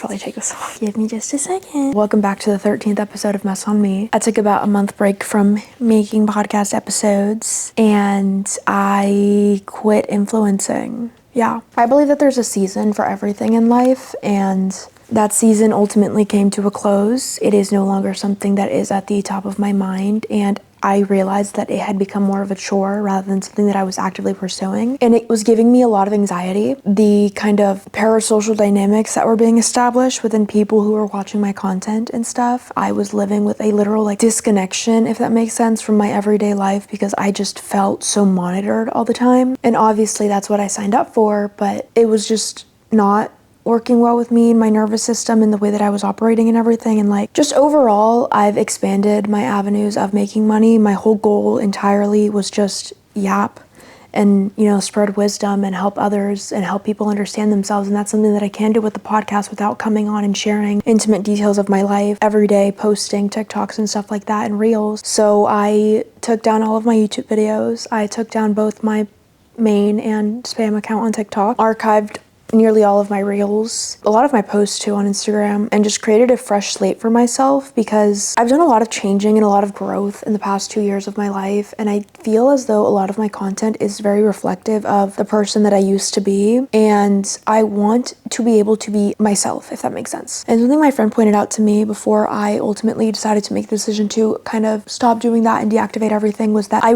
probably take this off. Give me just a second. Welcome back to the 13th episode of Mess on Me. I took about a month break from making podcast episodes and I quit influencing. Yeah, I believe that there's a season for everything in life, and that season ultimately came to a close. It is no longer something that is at the top of my mind, and I realized that it had become more of a chore rather than something that I was actively pursuing. And it was giving me a lot of anxiety. The kind of parasocial dynamics that were being established within people who were watching my content and stuff. I was living with a literal disconnection, if that makes sense, from my everyday life because I just felt so monitored all the time. And obviously that's what I signed up for, but it was just not working well with me and my nervous system and the way that I was operating and everything. And just overall, I've expanded my avenues of making money. My whole goal entirely was just yap and, spread wisdom and help others and help people understand themselves. And that's something that I can do with the podcast without coming on and sharing intimate details of my life every day, posting TikToks and stuff like that and reels. So I took down all of my YouTube videos. I took down both my main and spam account on TikTok, archived nearly all of my reels, a lot of my posts too on Instagram, and just created a fresh slate for myself because I've done a lot of changing and a lot of growth in the past 2 years of my life, and I feel as though a lot of my content is very reflective of the person that I used to be, and I want to be able to be myself, if that makes sense. And something my friend pointed out to me before I ultimately decided to make the decision to kind of stop doing that and deactivate everything was that I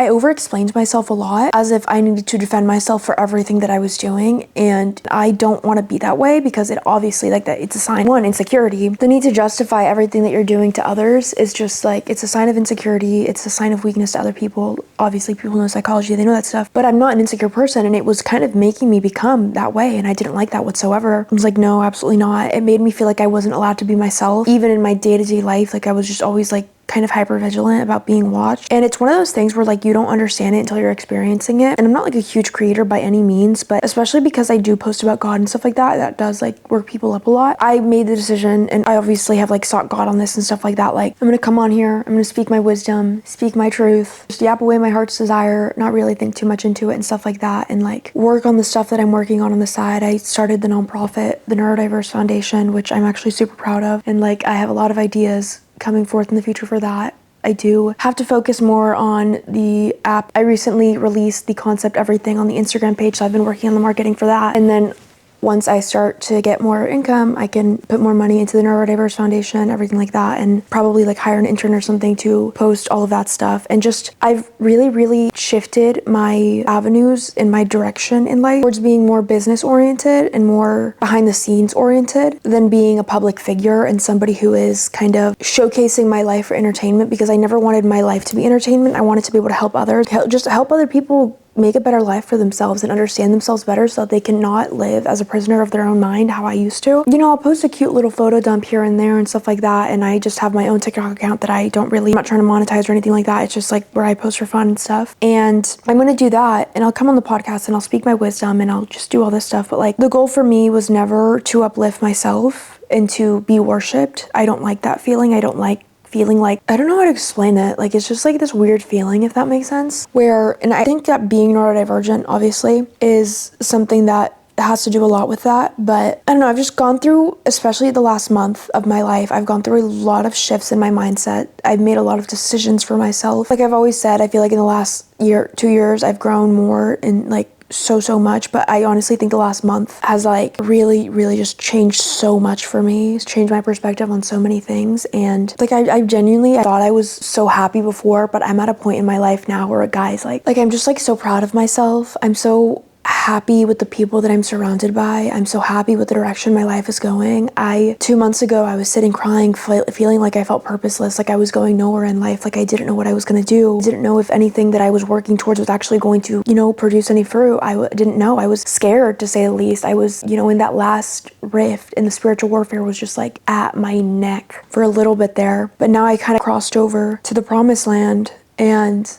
over-explained myself a lot as if I needed to defend myself for everything that I was doing, and I don't want to be that way because it obviously it's a sign, one, insecurity. The need to justify everything that you're doing to others is just it's a sign of insecurity. It's a sign of weakness to other people. Obviously people know psychology, they know that stuff, but I'm not an insecure person, and it was kind of making me become that way, and I didn't like that whatsoever. I was like, no, absolutely not. It made me feel like I wasn't allowed to be myself, even in my day-to-day life. I was just always kind of hyper vigilant about being watched. And it's one of those things where you don't understand it until you're experiencing it. And I'm not a huge creator by any means, but especially because I do post about God and stuff like that, that does work people up a lot. I made the decision, and I obviously have sought God on this and stuff like that. I'm gonna come on here, I'm gonna speak my wisdom, speak my truth, just yap away my heart's desire, not really think too much into it and stuff like that, and work on the stuff that I'm working on the side. I started the nonprofit, the Neurodiverse Foundation, which I'm actually super proud of. And I have a lot of ideas coming forth in the future for that. I do have to focus more on the app. I recently released the concept everything on the Instagram page, so I've been working on the marketing for that. And then once I start to get more income, I can put more money into the Neurodiverse Foundation, everything like that, and probably hire an intern or something to post all of that stuff. And I've really shifted my avenues and my direction in life towards being more business oriented and more behind the scenes oriented than being a public figure and somebody who is kind of showcasing my life for entertainment, because I never wanted my life to be entertainment. I wanted to be able to help others, just help other people make a better life for themselves and understand themselves better so that they cannot live as a prisoner of their own mind how I used to. I'll post a cute little photo dump here and there and stuff like that, and I just have my own TikTok account that I'm not trying to monetize or anything like that. It's just where I post for fun and stuff. And I'm gonna do that, and I'll come on the podcast and I'll speak my wisdom and I'll just do all this stuff. But the goal for me was never to uplift myself and to be worshipped. I don't like that feeling. I don't like feeling I don't know how to explain it. It's just this weird feeling, if that makes sense. And I think that being neurodivergent, obviously, is something that has to do a lot with that. But I don't know, I've just gone through, especially the last month of my life, I've gone through a lot of shifts in my mindset. I've made a lot of decisions for myself. I've always said, I feel in the last 2 years, I've grown more in so much, but I honestly think the last month has really just changed so much for me. It's changed my perspective on so many things, and I genuinely thought I was so happy before, but I'm at a point in my life now where guys I'm just so proud of myself. I'm so happy with the people that I'm surrounded by. I'm so happy with the direction my life is going. 2 months ago, I was sitting crying, feeling I felt purposeless, I was going nowhere in life, I didn't know what I was going to do. I didn't know if anything that I was working towards was actually going to, produce any fruit. I didn't know. I was scared, to say the least. I was, in that last rift, and the spiritual warfare was just at my neck for a little bit there. But now I kind of crossed over to the promised land, and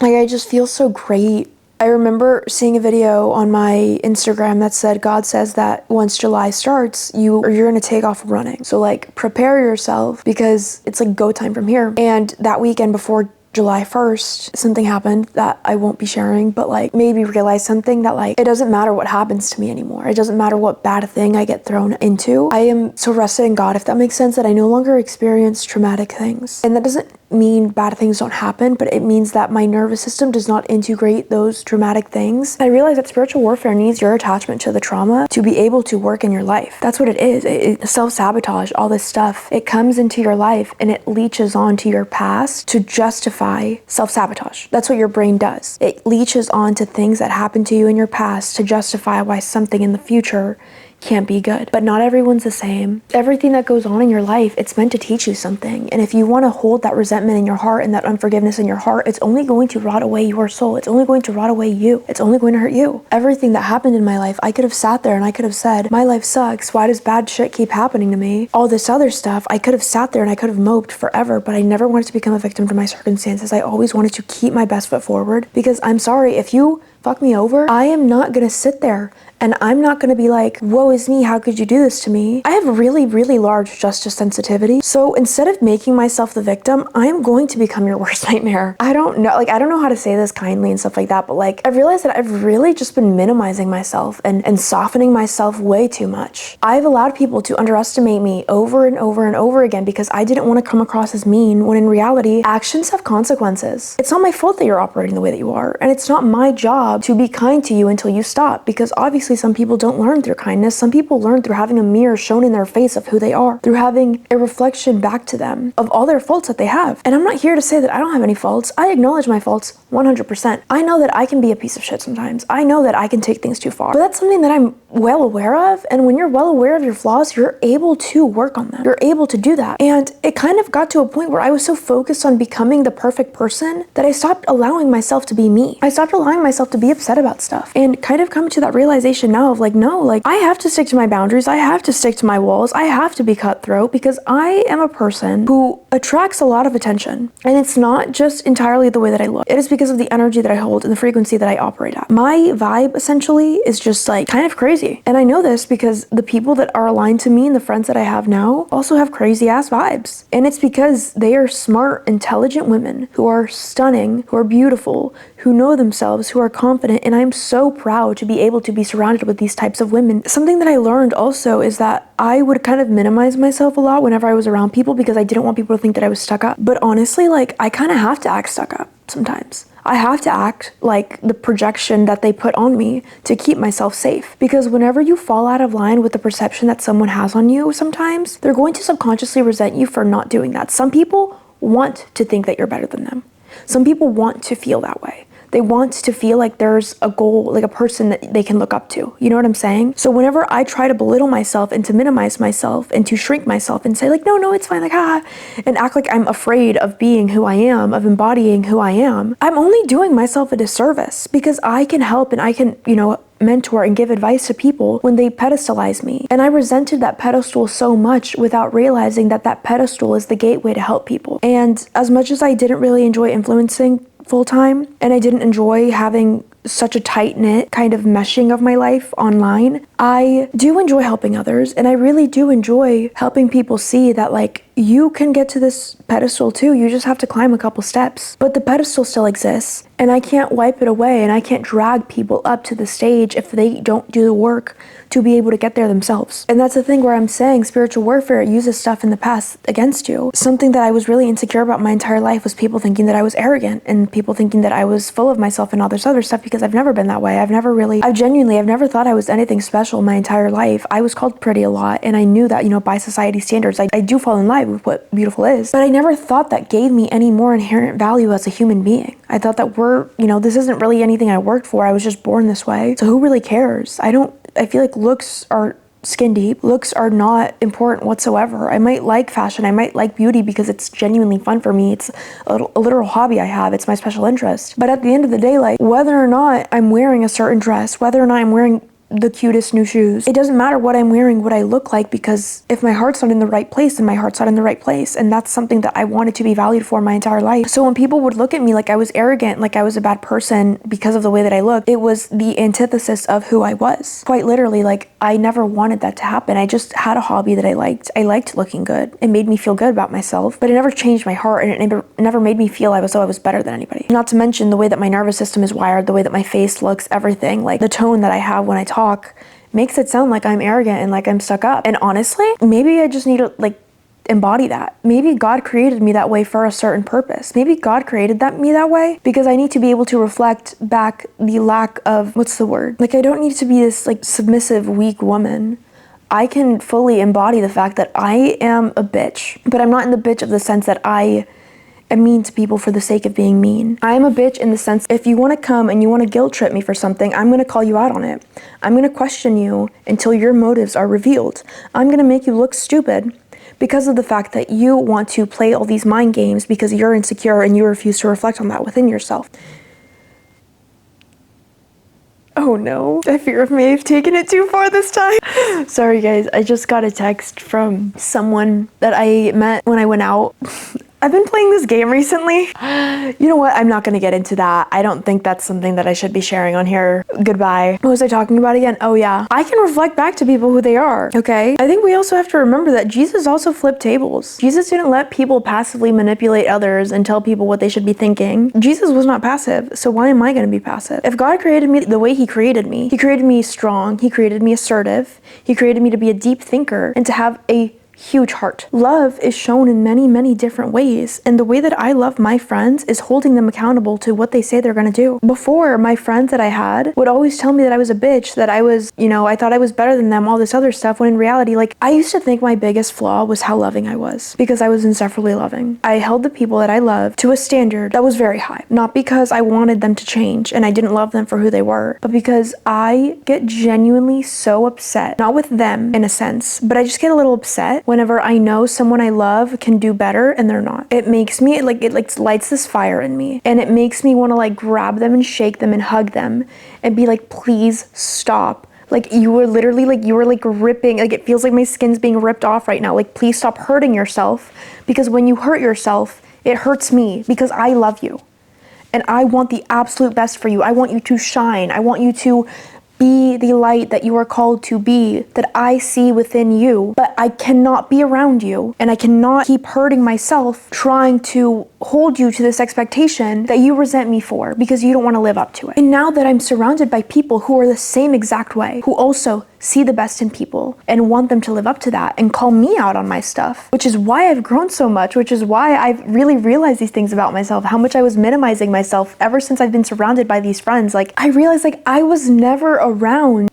I just feel so great. I remember seeing a video on my Instagram that said, God says that once July starts, you're going to take off running. So prepare yourself, because it's go time from here. And that weekend before July 1st, something happened that I won't be sharing, but like made me realize something that like it doesn't matter what happens to me anymore. It doesn't matter what bad thing I get thrown into. I am so rested in God, if that makes sense, that I no longer experience traumatic things. And that doesn't mean bad things don't happen, but it means that my nervous system does not integrate those traumatic things. I realize that spiritual warfare needs your attachment to the trauma to be able to work in your life. That's what it is. Self-sabotage, all this stuff, it comes into your life and it leeches onto your past to justify self-sabotage. That's what your brain does. It leeches onto things that happened to you in your past to justify why something in the future can't be good. But not everyone's the same. Everything that goes on in your life, it's meant to teach you something. And if you want to hold that resentment in your heart and that unforgiveness in your heart, it's only going to rot away your soul. It's only going to rot away you. It's only going to hurt you. Everything that happened in my life, I could have sat there and I could have said, my life sucks. Why does bad shit keep happening to me? All this other stuff, I could have sat there and I could have moped forever, but I never wanted to become a victim to my circumstances. I always wanted to keep my best foot forward, because I'm sorry, if you fuck me over, I am not gonna sit there and I'm not gonna be like, woe is me, how could you do this to me? I have really, really large justice sensitivity. So instead of making myself the victim, I am going to become your worst nightmare. I don't know how to say this kindly and stuff like that, but like, I've realized that I've really just been minimizing myself and softening myself way too much. I've allowed people to underestimate me over and over and over again because I didn't want to come across as mean, when in reality, actions have consequences. It's not my fault that you're operating the way that you are, and it's not my job to be kind to you until you stop, because obviously some people don't learn through kindness. Some people learn through having a mirror shown in their face of who they are, through having a reflection back to them of all their faults that they have. And I'm not here to say that I don't have any faults. I acknowledge my faults 100%. I know that I can be a piece of shit sometimes. I know that I can take things too far, but that's something that I'm well aware of. And when you're well aware of your flaws, you're able to work on them. You're able to do that. And it kind of got to a point where I was so focused on becoming the perfect person that I stopped allowing myself to be me. I stopped allowing myself to be upset about stuff, and kind of come to that realization now of like, no, like I have to stick to my boundaries. I have to stick to my walls. I have to be cutthroat, because I am a person who attracts a lot of attention. And it's not just entirely the way that I look. It is because of the energy that I hold and the frequency that I operate at. My vibe essentially is just like kind of crazy. And I know this because the people that are aligned to me and the friends that I have now also have crazy ass vibes. And it's because they are smart, intelligent women who are stunning, who are beautiful, who know themselves, who are confident. And I'm so proud to be able to be surrounded with these types of women. Something that I learned also is that I would kind of minimize myself a lot whenever I was around people, because I didn't want people to think that I was stuck up. But honestly, like I kind of have to act stuck up sometimes. I have to act like the projection that they put on me to keep myself safe. Because whenever you fall out of line with the perception that someone has on you, sometimes they're going to subconsciously resent you for not doing that. Some people want to think that you're better than them. Some people want to feel that way. They want to feel like there's a goal, like a person that they can look up to. You know what I'm saying? So whenever I try to belittle myself and to minimize myself and to shrink myself and say like, no, it's fine, like, and act like I'm afraid of being who I am, of embodying who I am, I'm only doing myself a disservice, because I can help and I can, mentor and give advice to people when they pedestalize me. And I resented that pedestal so much without realizing that that pedestal is the gateway to help people. And as much as I didn't really enjoy influencing full time, and I didn't enjoy having such a tight-knit kind of meshing of my life online, I do enjoy helping others, and I really do enjoy helping people see that like you can get to this pedestal too. You just have to climb a couple steps, but the pedestal still exists, and I can't wipe it away, and I can't drag people up to the stage if they don't do the work to be able to get there themselves. And that's the thing where I'm saying spiritual warfare uses stuff in the past against you. Something that I was really insecure about my entire life was people thinking that I was arrogant, and people thinking that I was full of myself and all this other stuff, because I've never been that way. I've never thought I was anything special my entire life. I was called pretty a lot, and I knew that, by society standards, I do fall in line with what beautiful is, but I never thought that gave me any more inherent value as a human being. I thought that this isn't really anything I worked for. I was just born this way. So who really cares? I feel like looks are skin deep. Looks are not important whatsoever. I might like fashion. I might like beauty because it's genuinely fun for me. It's a literal hobby I have. It's my special interest. But at the end of the day, like whether or not I'm wearing a certain dress, whether or not I'm wearing the cutest new shoes. It doesn't matter what I'm wearing, what I look like, because if my heart's not in the right place, then my heart's not in the right place. And that's something that I wanted to be valued for my entire life. So when people would look at me like I was arrogant, like I was a bad person because of the way that I looked, it was the antithesis of who I was. Quite literally, like I never wanted that to happen. I just had a hobby that I liked. I liked looking good. It made me feel good about myself, but it never changed my heart, and it never made me feel as though I was better than anybody. Not to mention the way that my nervous system is wired, the way that my face looks, everything. Like the tone that I have when I talk makes it sound like I'm arrogant and like I'm stuck up. And honestly, maybe I just need to like embody that. Maybe God created me that way for a certain purpose. Maybe God created me that way because I need to be able to reflect back the lack of, what's the word? Like I don't need to be this like submissive, weak woman. I can fully embody the fact that I am a bitch, but I'm not in the bitch of the sense that I am mean to people for the sake of being mean. I am a bitch in the sense, if you want to come and you want to guilt trip me for something, I'm going to call you out on it. I'm going to question you until your motives are revealed. I'm going to make you look stupid because of the fact that you want to play all these mind games because you're insecure and you refuse to reflect on that within yourself. Oh no, I fear of may have taken it too far this time. Sorry guys, I just got a text from someone that I met when I went out. I've been playing this game recently. You know what? I'm not gonna get into that. I don't think that's something that I should be sharing on here. Goodbye. What was I talking about again? Oh yeah. I can reflect back to people who they are, okay? I think we also have to remember that Jesus also flipped tables. Jesus didn't let people passively manipulate others and tell people what they should be thinking. Jesus was not passive, so why am I gonna be passive? If God created me the way He created me strong, He created me assertive, He created me to be a deep thinker and to have a huge heart. Love is shown in many, many different ways, and the way that I love my friends is holding them accountable to what they say they're gonna do. Before, my friends that I had would always tell me that I was a bitch, that I was, I thought I was better than them, all this other stuff, when in reality, like, I used to think my biggest flaw was how loving I was, because I was insufferably loving. I held the people that I loved to a standard that was very high, not because I wanted them to change and I didn't love them for who they were, but because I get genuinely so upset, not with them in a sense, but I just get a little upset whenever I know someone I love can do better and they're not. It makes me, it lights this fire in me, and it makes me want to like grab them and shake them and hug them and be like, please stop. Like you were literally ripping, like it feels like my skin's being ripped off right now. Like please stop hurting yourself, because when you hurt yourself, it hurts me because I love you. And I want the absolute best for you. I want you to shine. I want you to be the light that you are called to be, that I see within you. But I cannot be around you, and I cannot keep hurting myself trying to hold you to this expectation that you resent me for because you don't want to live up to it. And now that I'm surrounded by people who are the same exact way, who also see the best in people and want them to live up to that and call me out on my stuff, which is why I've grown so much, which is why I've really realized these things about myself, how much I was minimizing myself ever since I've been surrounded by these friends. Like I realized like I was never around.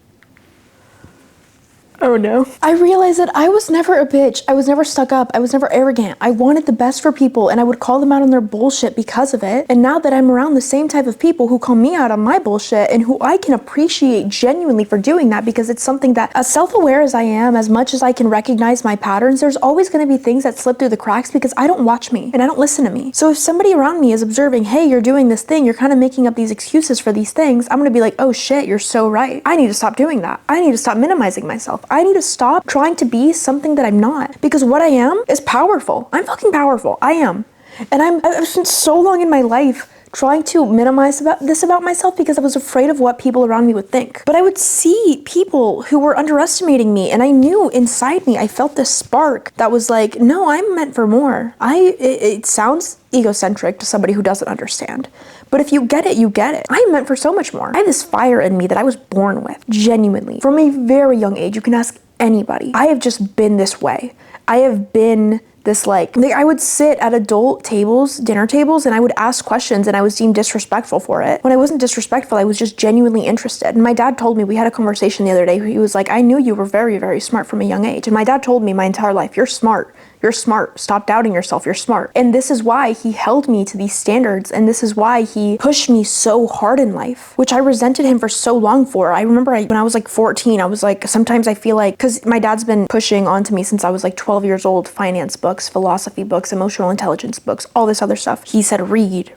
Oh no. I realized that I was never a bitch. I was never stuck up. I was never arrogant. I wanted the best for people, and I would call them out on their bullshit because of it. And now that I'm around the same type of people who call me out on my bullshit and who I can appreciate genuinely for doing that, because it's something that, as self-aware as I am, as much as I can recognize my patterns, there's always going to be things that slip through the cracks because I don't watch me and I don't listen to me. So if somebody around me is observing, hey, you're doing this thing, you're kind of making up these excuses for these things, I'm going to be like, oh shit, you're so right. I need to stop doing that. I need to stop minimizing myself. I need to stop trying to be something that I'm not, because what I am is powerful. I'm fucking powerful. I am. And I've spent so long in my life trying to minimize about myself because I was afraid of what people around me would think. But I would see people who were underestimating me, and I knew inside me, I felt this spark that was like, no, I'm meant for more. It sounds egocentric to somebody who doesn't understand, but if you get it, you get it. I'm meant for so much more. I have this fire in me that I was born with, genuinely. From a very young age, you can ask anybody. I have just been this way. I have been this like I would sit at adult tables, dinner tables, and I would ask questions and I was deemed disrespectful for it. When I wasn't disrespectful, I was just genuinely interested. And my dad told me, we had a conversation the other day, he was like, I knew you were very, very smart from a young age. And my dad told me my entire life, you're smart. You're smart. Stop doubting yourself. You're smart. And this is why he held me to these standards. And this is why he pushed me so hard in life, which I resented him for so long for. I remember when I was like 14, I was like, sometimes I feel like, because my dad's been pushing onto me since I was like 12 years old, finance books, philosophy books, emotional intelligence books, all this other stuff. He said, read,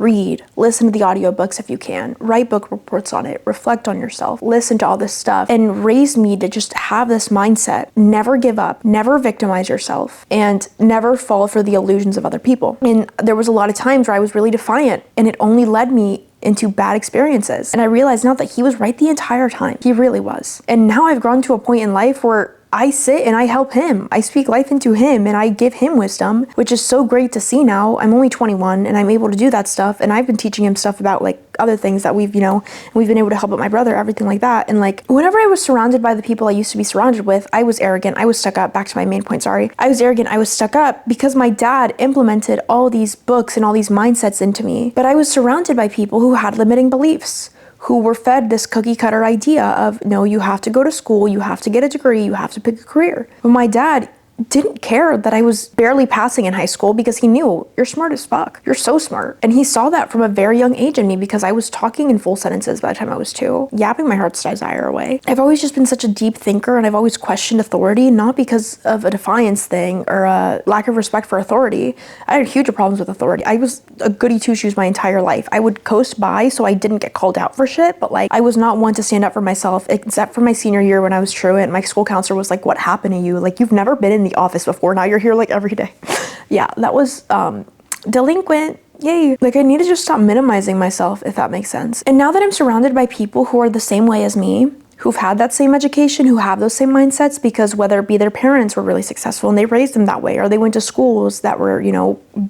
read, listen to the audiobooks if you can, write book reports on it, reflect on yourself, listen to all this stuff, and raised me to just have this mindset, never give up, never victimize yourself, and never fall for the illusions of other people. And there was a lot of times where I was really defiant, and it only led me into bad experiences. And I realized now that he was right the entire time. He really was. And now I've grown to a point in life where I sit and I help him. I speak life into him and I give him wisdom, which is so great to see now. I'm only 21 and I'm able to do that stuff. And I've been teaching him stuff about like other things that we've been able to help out my brother, everything like that. And like, whenever I was surrounded by the people I used to be surrounded with, I was arrogant. I was stuck up. Back to my main point, sorry. I was arrogant. I was stuck up because my dad implemented all these books and all these mindsets into me. But I was surrounded by people who had limiting beliefs, who were fed this cookie cutter idea of, no, you have to go to school, you have to get a degree, you have to pick a career. But my dad didn't care that I was barely passing in high school because he knew, you're smart as fuck. You're so smart. And he saw that from a very young age in me because I was talking in full sentences by the time I was 2, yapping my heart's desire away. I've always just been such a deep thinker, and I've always questioned authority, not because of a defiance thing or a lack of respect for authority. I had huge problems with authority. I was a goody two-shoes my entire life. I would coast by so I didn't get called out for shit, but like I was not one to stand up for myself, except for my senior year when I was truant. My school counselor was like, what happened to you? Like, you've never been in the office before, now you're here like every day. Yeah, that was delinquent. Yay. Like, I need to just stop minimizing myself, if that makes sense. And now that I'm surrounded by people who are the same way as me, who've had that same education, who have those same mindsets, because whether it be their parents were really successful and they raised them that way, or they went to schools that were,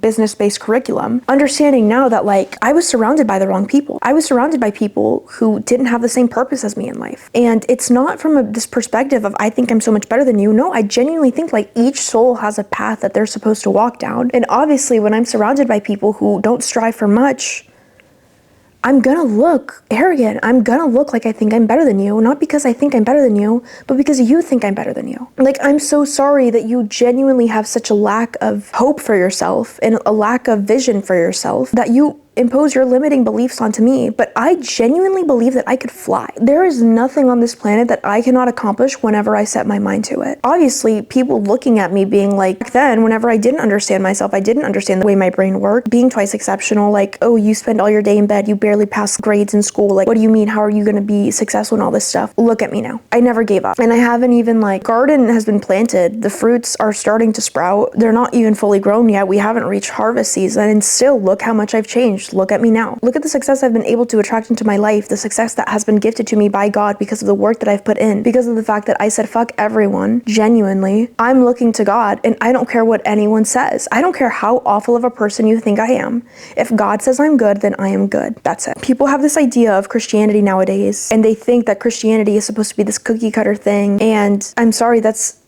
business-based curriculum, understanding now that like I was surrounded by the wrong people. I was surrounded by people who didn't have the same purpose as me in life. And it's not from this perspective of I think I'm so much better than you. No, I genuinely think like each soul has a path that they're supposed to walk down. And obviously when I'm surrounded by people who don't strive for much, I'm gonna look arrogant. I'm gonna look like I think I'm better than you, not because I think I'm better than you, but because you think I'm better than you. Like, I'm so sorry that you genuinely have such a lack of hope for yourself and a lack of vision for yourself that you impose your limiting beliefs onto me, but I genuinely believe that I could fly. There is nothing on this planet that I cannot accomplish whenever I set my mind to it. Obviously, people looking at me being like, back then, whenever I didn't understand myself, I didn't understand the way my brain worked, being twice exceptional, like, oh, you spend all your day in bed, you barely pass grades in school, like, what do you mean, how are you gonna be successful and all this stuff? Look at me now. I never gave up. And I haven't even, garden has been planted, the fruits are starting to sprout, they're not even fully grown yet, we haven't reached harvest season, and still, look how much I've changed. Look at me now. Look at the success I've been able to attract into my life, the success that has been gifted to me by God because of the work that I've put in, because of the fact that I said fuck everyone, genuinely. I'm looking to God, and I don't care what anyone says. I don't care how awful of a person you think I am. If God says I'm good, then I am good. That's it. People have this idea of Christianity nowadays, and they think that Christianity is supposed to be this cookie cutter thing, and I'm sorry, that's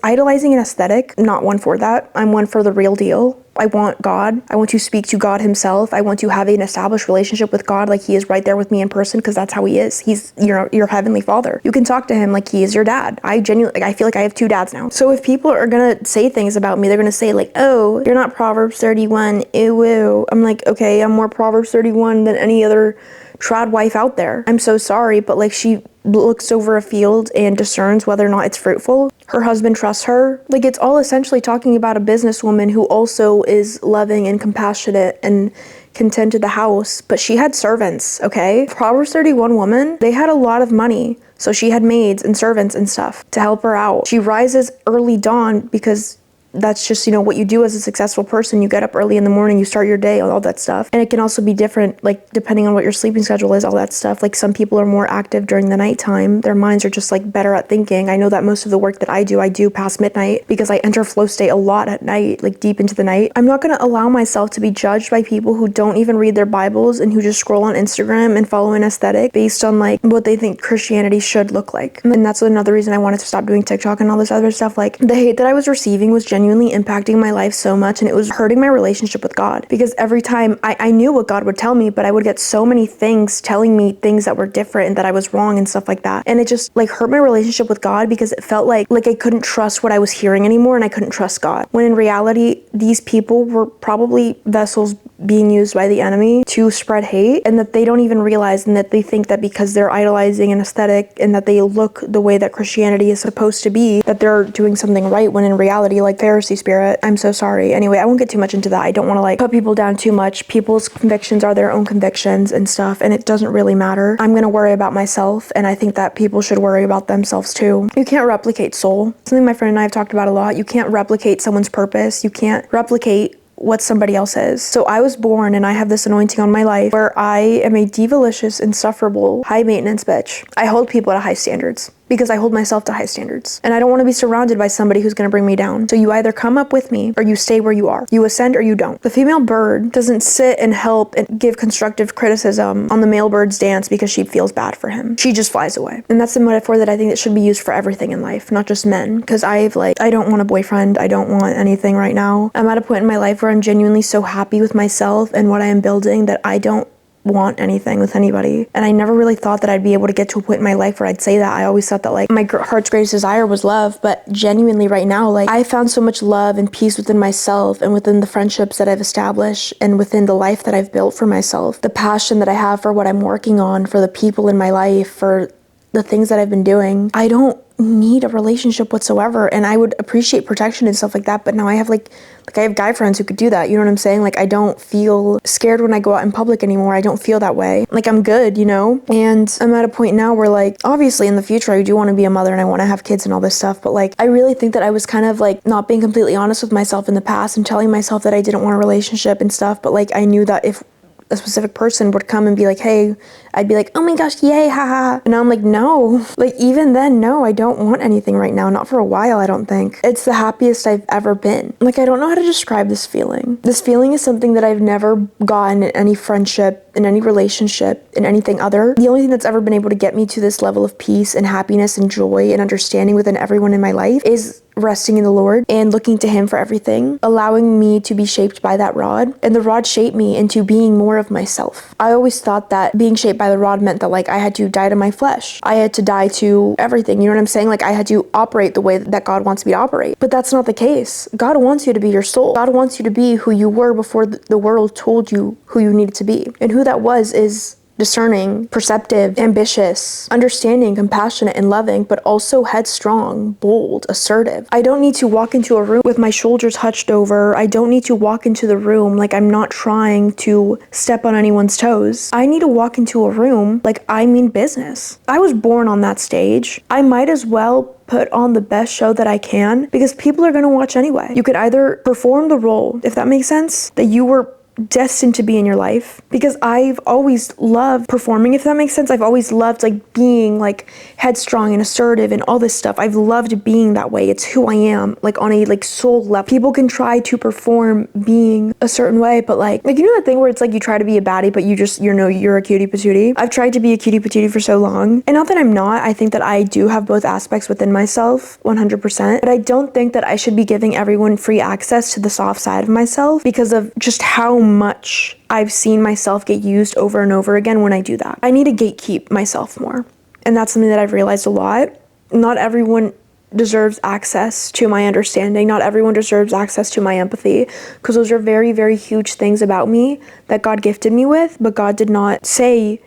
idolizing an aesthetic. Not one for that. I'm one for the real deal. I want God. I want to speak to God himself. I want to have an established relationship with God, like he is right there with me in person, because that's how he is. He's your heavenly father. You can talk to him like he is your dad. I genuinely, I feel like I have 2 dads now. So if people are gonna say things about me, they're gonna say like, oh, you're not Proverbs 31, ew, woo. I'm like, okay, I'm more Proverbs 31 than any other trad wife out there. I'm so sorry, but like, she looks over a field and discerns whether or not it's fruitful. Her husband trusts her. Like, it's all essentially talking about a businesswoman who also is loving and compassionate and content to the house, but she had servants, okay? Proverbs 31 woman, they had a lot of money, so she had maids and servants and stuff to help her out. She rises early dawn because that's just, what you do as a successful person. You get up early in the morning, you start your day, all that stuff. And it can also be different, like, depending on what your sleeping schedule is, all that stuff. Like, some people are more active during the nighttime. Their minds are just, better at thinking. I know that most of the work that I do past midnight because I enter flow state a lot at night, like, deep into the night. I'm not going to allow myself to be judged by people who don't even read their Bibles and who just scroll on Instagram and follow an aesthetic based on, what they think Christianity should look like. And that's another reason I wanted to stop doing TikTok and all this other stuff. Like, the hate that I was receiving was genuinely impacting my life so much, and it was hurting my relationship with God, because every time I knew what God would tell me, but I would get so many things telling me things that were different and that I was wrong and stuff like that, and it just hurt my relationship with God, because it felt like I couldn't trust what I was hearing anymore, and I couldn't trust God, when in reality these people were probably vessels being used by the enemy to spread hate, and that they don't even realize, and that they think that because they're idolizing an aesthetic and that they look the way that Christianity is supposed to be, that they're doing something right, when in reality, like Pharisee spirit. I'm so sorry. Anyway, I won't get too much into that. I don't want to like put people down too much. People's convictions are their own convictions and stuff, and it doesn't really matter. I'm gonna worry about myself, and I think that people should worry about themselves too. You can't replicate soul. Something my friend and I have talked about a lot. You can't replicate someone's purpose. You can't replicate what somebody else is. So I was born and I have this anointing on my life where I am a divalicious, insufferable, high maintenance bitch. I hold people to high standards because I hold myself to high standards. And I don't want to be surrounded by somebody who's going to bring me down. So you either come up with me or you stay where you are. You ascend or you don't. The female bird doesn't sit and help and give constructive criticism on the male bird's dance because she feels bad for him. She just flies away. And that's the metaphor that I think that should be used for everything in life, not just men. Because I don't want a boyfriend. I don't want anything right now. I'm at a point in my life where I'm genuinely so happy with myself and what I am building that I don't want anything with anybody. And I never really thought that I'd be able to get to a point in my life where I'd say that. I always thought that like my heart's greatest desire was love, but genuinely right now, like I found so much love and peace within myself and within the friendships that I've established and within the life that I've built for myself. The passion that I have for what I'm working on, for the people in my life, for the things that I've been doing. I don't need a relationship whatsoever, and I would appreciate protection and stuff like that, but now I have I have guy friends who could do that, you know what I'm saying? Like I don't feel scared when I go out in public anymore. I don't feel that way. Like I'm good, you know? And I'm at a point now where like obviously in the future I do want to be a mother and I want to have kids and all this stuff, but like I really think that I was kind of like not being completely honest with myself in the past and telling myself that I didn't want a relationship and stuff, but like I knew that if a specific person would come and be like, hey, I'd be like, oh my gosh, yay, haha. And now I'm like, no, like even then, no, I don't want anything right now. Not for a while, I don't think. It's the happiest I've ever been. Like, I don't know how to describe this feeling. This feeling is something that I've never gotten in any friendship, in any relationship, in anything other. The only thing that's ever been able to get me to this level of peace and happiness and joy and understanding within everyone in my life is resting in the Lord and looking to Him for everything, allowing me to be shaped by that rod. And the rod shaped me into being more of myself. I always thought that being shaped by the rod meant that like I had to die to my flesh. I had to die to everything. You know what I'm saying? Like I had to operate the way that God wants me to operate. But that's not the case. God wants you to be your soul. God wants you to be who you were before the world told you who you needed to be. And who that was is discerning, perceptive, ambitious, understanding, compassionate, and loving, but also headstrong, bold, assertive. I don't need to walk into a room with my shoulders hunched over. I don't need to walk into the room like I'm not trying to step on anyone's toes. I need to walk into a room like I mean business. I was born on that stage. I might as well put on the best show that I can because people are going to watch anyway. You could either perform the role, if that makes sense, that you were destined to be in your life, because I've always loved performing, if that makes sense. I've always loved like being like headstrong and assertive and all this stuff. I've loved being that way. It's who I am, like on a like soul level. People can try to perform being a certain way, but like you know that thing where it's like you try to be a baddie but you're a cutie patootie. I've tried to be a cutie patootie for so long, and not that I'm not. I think that I do have both aspects within myself 100%, but I don't think that I should be giving everyone free access to the soft side of myself because of just how much I've seen myself get used over and over again when I do that. I need to gatekeep myself more. And that's something that I've realized a lot. Not everyone deserves access to my understanding. Not everyone deserves access to my empathy, because those are very, very huge things about me that God gifted me with, but God did not say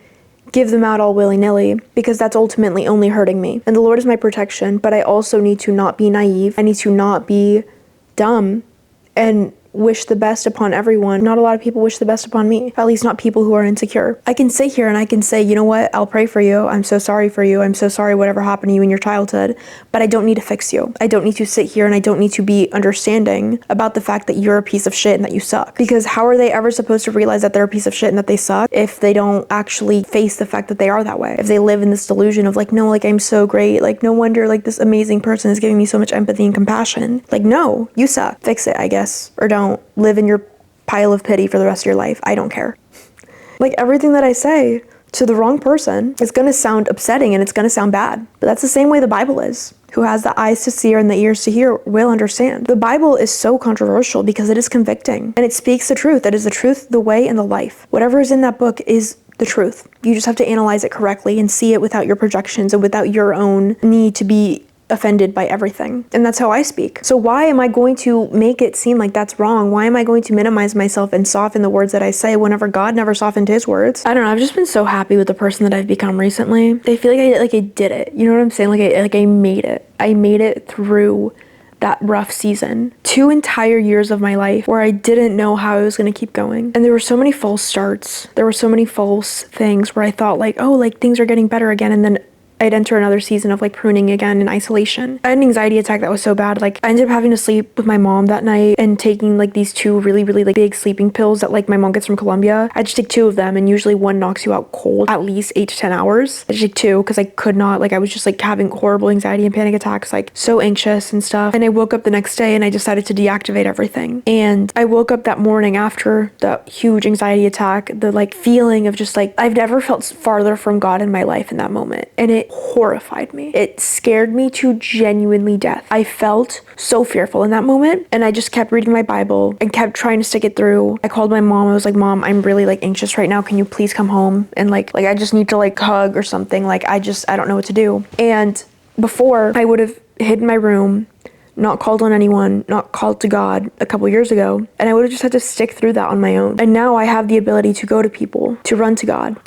give them out all willy-nilly, because that's ultimately only hurting me. And the Lord is my protection, but I also need to not be naive. I need to not be dumb and wish the best upon everyone. Not a lot of people wish the best upon me, at least not people who are insecure. I can sit here and I can say, you know what, I'll pray for you. I'm so sorry for you. I'm so sorry whatever happened to you in your childhood, but I don't need to fix you. I don't need to sit here and I don't need to be understanding about the fact that you're a piece of shit and that you suck. Because how are they ever supposed to realize that they're a piece of shit and that they suck if they don't actually face the fact that they are that way? If they live in this delusion of like, no, like I'm so great, like no wonder like this amazing person is giving me so much empathy and compassion. Like, no, you suck. Fix it, I guess, or don't. Live in your pile of pity for the rest of your life. I don't care. Like everything that I say to the wrong person is going to sound upsetting and it's going to sound bad. But that's the same way the Bible is. Who has the eyes to see and the ears to hear will understand. The Bible is so controversial because it is convicting and it speaks the truth. It is the truth, the way, and the life. Whatever is in that book is the truth. You just have to analyze it correctly and see it without your projections and without your own need to be offended by everything. And that's how I speak. So why am I going to make it seem like that's wrong? Why am I going to minimize myself and soften the words that I say whenever God never softened his words? I don't know. I've just been so happy with the person that I've become recently. I feel like I did it. You know what I'm saying? I made it. I made it through that rough season. 2 entire years of my life where I didn't know how I was going to keep going. And there were so many false starts. There were so many false things where I thought like, oh, like things are getting better again. And then I'd enter another season of like pruning again in isolation. I had an anxiety attack that was so bad. Like I ended up having to sleep with my mom that night and taking like these 2 really like big sleeping pills that like my mom gets from Colombia. I just take 2 of them, and usually one knocks you out cold at least 8 to 10 hours. I just take 2 because I could not, like I was just like having horrible anxiety and panic attacks, like so anxious and stuff. And I woke up the next day and I decided to deactivate everything. And I woke up that morning after the huge anxiety attack, the like feeling of just like, I've never felt farther from God in my life in that moment. And it horrified me. It scared me to genuinely death. I felt so fearful in that moment, and I just kept reading my Bible and kept trying to stick it through. I called my mom. I was like, Mom, I'm really like anxious right now. Can you please come home? And like I just need to like hug or something. Like I don't know what to do. And before, I would have hid in my room, not called on anyone, not called to God a couple years ago, and I would have just had to stick through that on my own. And now I have the ability to go to people, to run to God,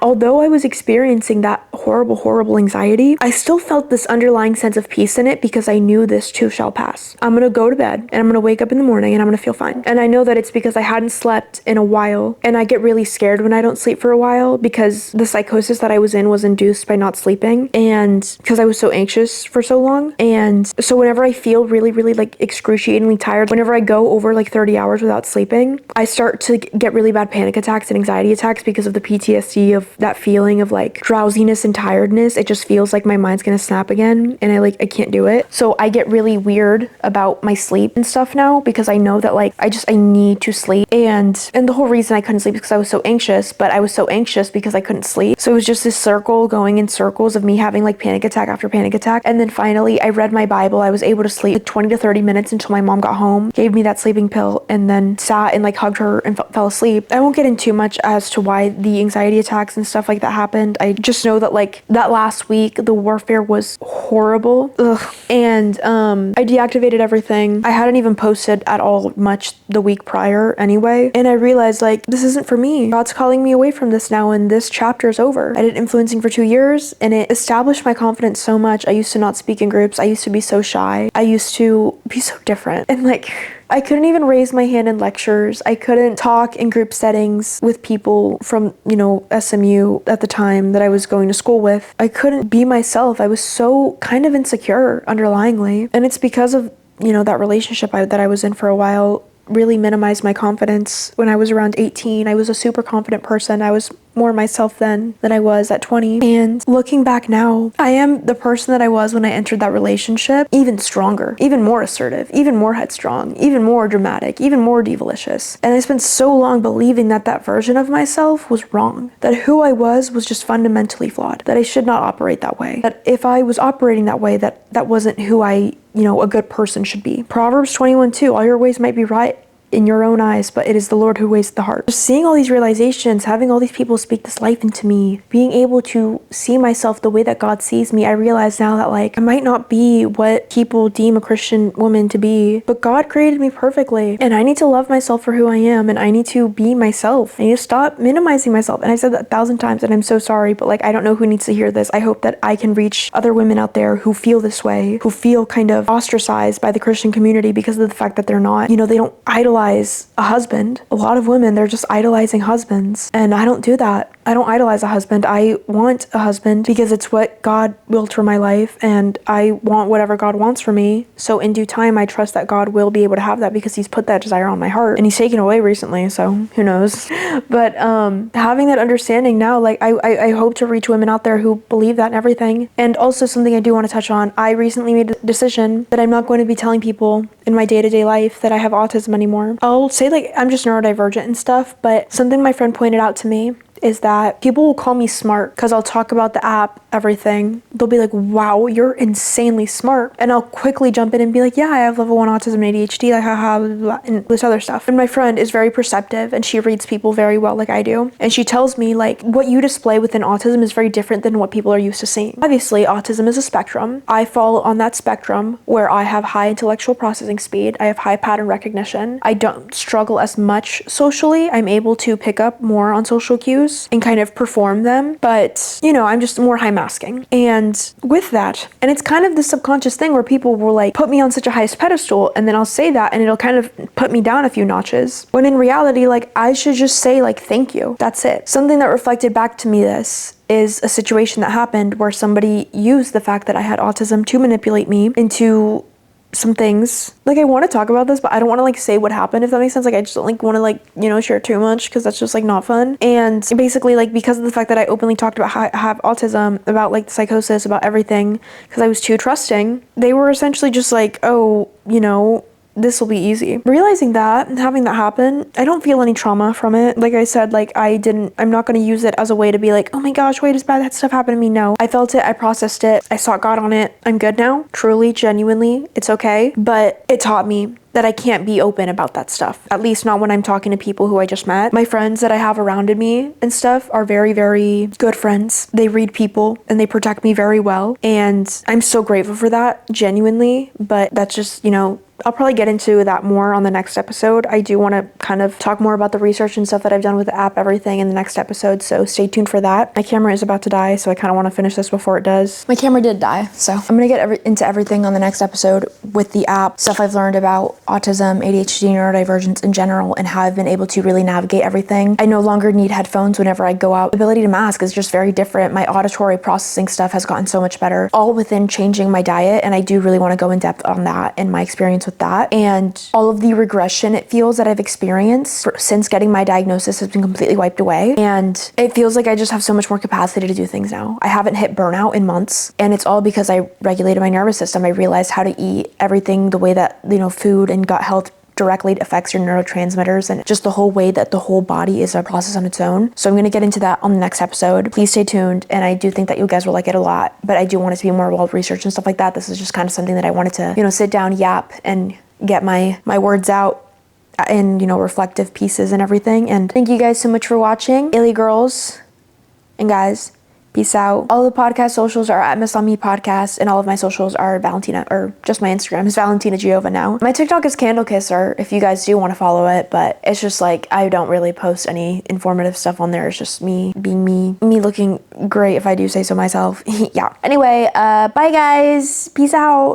although I was experiencing that horrible anxiety, I still felt this underlying sense of peace in it because I knew this too shall pass. I'm gonna go to bed and I'm gonna wake up in the morning and I'm gonna feel fine. And I know that it's because I hadn't slept in a while, and I get really scared when I don't sleep for a while because the psychosis that I was in was induced by not sleeping, and because I was so anxious for so long. And so whenever I feel really like excruciatingly tired, whenever I go over like 30 hours without sleeping, I start to get really bad panic attacks and anxiety attacks because of the PTSD of that feeling of like drowsiness and tiredness. It just feels like my mind's gonna snap again, and I can't do it. So I get really weird about my sleep and stuff now because I know that like I need to sleep. And the whole reason I couldn't sleep is because I was so anxious, but I was so anxious because I couldn't sleep. So it was just this circle going in circles of me having like panic attack after panic attack. And then finally I read my Bible. I was able to sleep like 20 to 30 minutes until my mom got home, gave me that sleeping pill, and then sat and like hugged her and fell asleep. I won't get into much as to why the anxiety attacks and stuff like that happened. I just know that like that last week the warfare was horrible. And I deactivated everything. I hadn't even posted at all much the week prior anyway, and I realized like this isn't for me. God's calling me away from this now, and this chapter is over. I did influencing for 2 years, and it established my confidence so much. I used to not speak in groups. I used to be so shy. I used to be so different, and like I couldn't even raise my hand in lectures. I couldn't talk in group settings with people from, SMU at the time that I was going to school with. I couldn't be myself. I was so kind of insecure underlyingly. And it's because of, that relationship that I was in for a while really minimized my confidence. When I was around 18, I was a super confident person. I was more myself then than I was at 20. And looking back now, I am the person that I was when I entered that relationship, even stronger, even more assertive, even more headstrong, even more dramatic, even more devilicious. And I spent so long believing that that version of myself was wrong, that who I was just fundamentally flawed, that I should not operate that way, that if I was operating that way, that wasn't who a good person should be. Proverbs 21:2, all your ways might be right in your own eyes, but it is the Lord who weighs the heart. Just seeing all these realizations, having all these people speak this life into me, being able to see myself the way that God sees me, I realize now that like I might not be what people deem a Christian woman to be, but God created me perfectly, and I need to love myself for who I am, and I need to be myself. I need to stop minimizing myself. And I've said that 1,000 times, and I'm so sorry, but like I don't know who needs to hear this. I hope that I can reach other women out there who feel this way, who feel kind of ostracized by the Christian community because of the fact that they're not, they don't idolize a husband. A lot of women, they're just idolizing husbands, and I don't do that. I don't idolize a husband. I want a husband because it's what God willed for my life, and I want whatever God wants for me. So in due time, I trust that God will be able to have that because he's put that desire on my heart, and he's taken away recently, so who knows. But having that understanding now, like I hope to reach women out there who believe that and everything. And also something I do want to touch on, I recently made a decision that I'm not going to be telling people in my day-to-day life that I have autism anymore. I'll say like I'm just neurodivergent and stuff, but something my friend pointed out to me is that people will call me smart because I'll talk about the app, everything. They'll be like, wow, you're insanely smart. And I'll quickly jump in and be like, yeah, I have level 1 autism and ADHD, like, haha, blah, blah, blah, and this other stuff. And my friend is very perceptive and she reads people very well like I do. And she tells me like, what you display within autism is very different than what people are used to seeing. Obviously, autism is a spectrum. I fall on that spectrum where I have high intellectual processing speed. I have high pattern recognition. I don't struggle as much socially. I'm able to pick up more on social cues and kind of perform them. But, you know, I'm just more high masking. And with that, and it's kind of the subconscious thing where people will like put me on such a highest pedestal and then I'll say that and it'll kind of put me down a few notches. When in reality, like I should just say like, thank you. That's it. Something that reflected back to me this is a situation that happened where somebody used the fact that I had autism to manipulate me into some things. Like I want to talk about this, but I don't want to like say what happened, if that makes sense. Like I just don't like want to like, you know, share too much because that's just like not fun. And basically like because of the fact that I openly talked about how I have autism, about like the psychosis, about everything, because I was too trusting, they were essentially just like, oh, you know, this will be easy. Realizing that and having that happen, I don't feel any trauma from it. Like I said, like I'm not going to use it as a way to be like, oh my gosh, wait, is bad that stuff happened to me? No, I felt it, I processed it, I sought God on it. I'm good now, truly, genuinely, it's okay. But it taught me that I can't be open about that stuff. At least not when I'm talking to people who I just met. My friends that I have around me and stuff are very, very good friends. They read people and they protect me very well. And I'm so grateful for that, genuinely. But that's just, you know, I'll probably get into that more on the next episode. I do want to kind of talk more about the research and stuff that I've done with the app, everything in the next episode, so stay tuned for that. My camera is about to die, so I kind of want to finish this before it does. My camera did die, so I'm going to get into everything on the next episode with the app, stuff I've learned about autism, ADHD, neurodivergence in general, and how I've been able to really navigate everything. I no longer need headphones whenever I go out. The ability to mask is just very different. My auditory processing stuff has gotten so much better, all within changing my diet, and I do really want to go in depth on that and my experience with that. And all of the regression it feels that I've experienced since getting my diagnosis has been completely wiped away. And it feels like I just have so much more capacity to do things now. I haven't hit burnout in months, and it's all because I regulated my nervous system. I realized how to eat everything the way that, you know, food and gut health directly affects your neurotransmitters and just the whole way that the whole body is a process on its own. So I'm going to get into that on the next episode. Please stay tuned, and I do think that you guys will like it a lot, but I do want it to be more well researched and stuff like that. This is just kind of something that I wanted to, you know, sit down, yap, and get my words out in, you know, reflective pieces and everything. And thank you guys so much for watching. Illy girls and guys, peace out. All the podcast socials are at Miss On Me Podcast, and all of my socials are Valentina, or just my Instagram is Valentina Giova now. My TikTok is Candle Kisser if you guys do want to follow it, but it's just like I don't really post any informative stuff on there. It's just me being me looking great if I do say so myself. Yeah. Anyway, bye guys. Peace out.